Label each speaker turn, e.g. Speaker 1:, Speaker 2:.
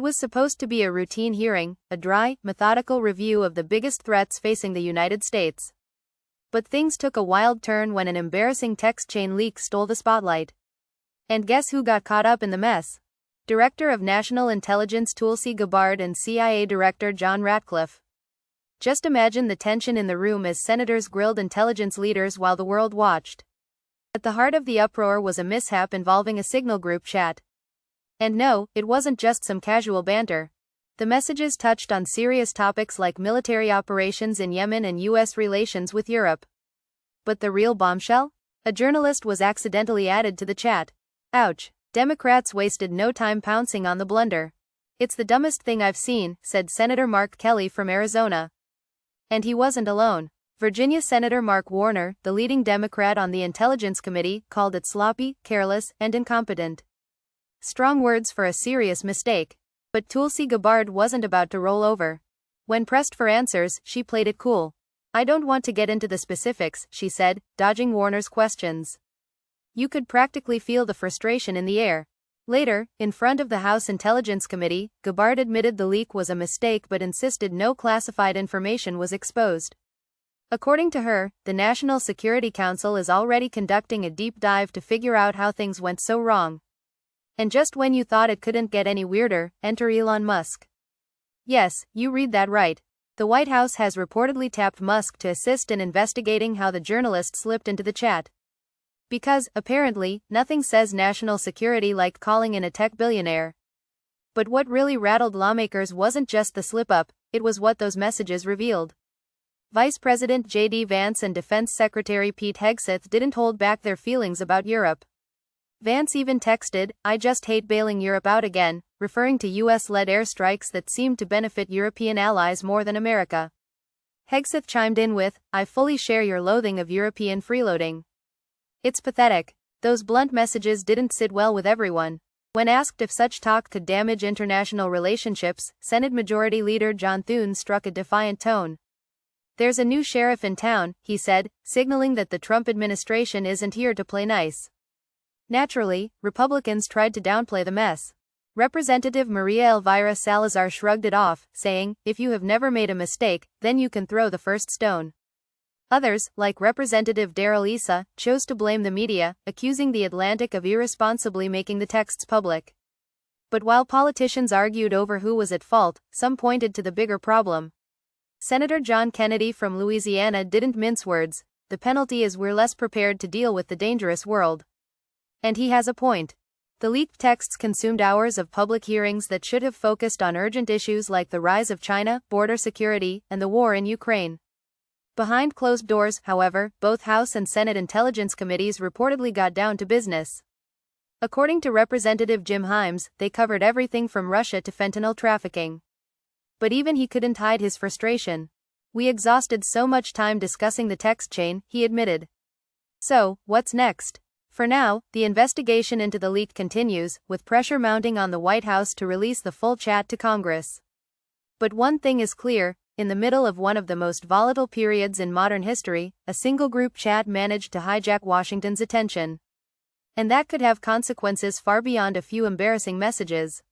Speaker 1: was supposed to be a routine hearing, a dry, methodical review of the biggest threats facing the United States. But things took a wild turn when an embarrassing text chain leak stole the spotlight. And guess who got caught up in the mess? Director of National Intelligence Tulsi Gabbard and CIA Director John Ratcliffe. Just imagine the tension in the room as senators grilled intelligence leaders while the world watched. At the heart of the uproar was a mishap involving a signal group chat. And no, it wasn't just some casual banter. The messages touched on serious topics like military operations in Yemen and US relations with Europe. But the real bombshell? A journalist was accidentally added to the chat. Ouch. Democrats wasted no time pouncing on the blunder. "It's the dumbest thing I've seen," said Senator Mark Kelly from Arizona. And he wasn't alone. Virginia Senator Mark Warner, the leading Democrat on the Intelligence Committee, called it sloppy, careless, and incompetent. Strong words for a serious mistake. But Tulsi Gabbard wasn't about to roll over. When pressed for answers, she played it cool. "I don't want to get into the specifics," she said, dodging Warner's questions. You could practically feel the frustration in the air. Later, in front of the House Intelligence Committee, Gabbard admitted the leak was a mistake but insisted no classified information was exposed. According to her, the National Security Council is already conducting a deep dive to figure out how things went so wrong. And just when you thought it couldn't get any weirder, enter Elon Musk. Yes, you read that right. The White House has reportedly tapped Musk to assist in investigating how the journalist slipped into the chat. Because, apparently, nothing says national security like calling in a tech billionaire. But what really rattled lawmakers wasn't just the slip-up, it was what those messages revealed. Vice President J.D. Vance and Defense Secretary Pete Hegseth didn't hold back their feelings about Europe. Vance even texted, "I just hate bailing Europe out again," referring to US-led airstrikes that seemed to benefit European allies more than America. Hegseth chimed in with, "I fully share your loathing of European freeloading. It's pathetic." Those blunt messages didn't sit well with everyone. When asked if such talk could damage international relationships, Senate Majority Leader John Thune struck a defiant tone. "There's a new sheriff in town," he said, signaling that the Trump administration isn't here to play nice. Naturally, Republicans tried to downplay the mess. Representative Maria Elvira Salazar shrugged it off, saying, "If you have never made a mistake, then you can throw the first stone." Others, like Representative Darrell Issa, chose to blame the media, accusing The Atlantic of irresponsibly making the texts public. But while politicians argued over who was at fault, some pointed to the bigger problem. Senator John Kennedy from Louisiana didn't mince words. "The penalty is we're less prepared to deal with the dangerous world." And he has a point. The leaked texts consumed hours of public hearings that should have focused on urgent issues like the rise of China, border security, and the war in Ukraine. Behind closed doors, however, both House and Senate Intelligence Committees reportedly got down to business. According to Representative Jim Himes, they covered everything from Russia to fentanyl trafficking. But even he couldn't hide his frustration. "We exhausted so much time discussing the text chain," he admitted. So, what's next? For now, the investigation into the leak continues, with pressure mounting on the White House to release the full chat to Congress. But one thing is clear, in the middle of one of the most volatile periods in modern history, a single group chat managed to hijack Washington's attention. And that could have consequences far beyond a few embarrassing messages.